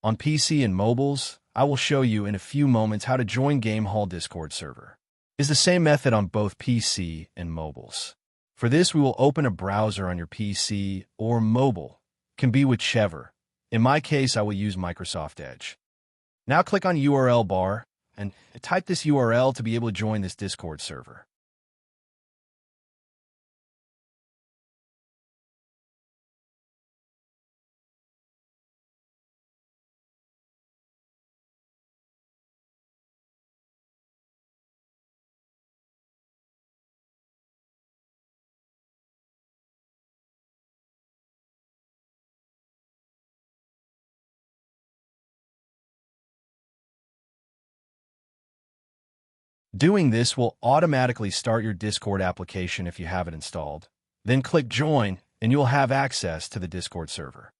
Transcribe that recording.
On PC and mobiles, I will show you in a few moments how to join GameHall Discord server. It's the same method on both PC and mobiles. For this, we will open a browser on your PC or mobile. It can be whichever. In my case, I will use Microsoft Edge. Now click on URL bar and type this URL to be able to join this Discord server. Doing this will automatically start your Discord application if you have it installed. Then click Join, and you will have access to the Discord server.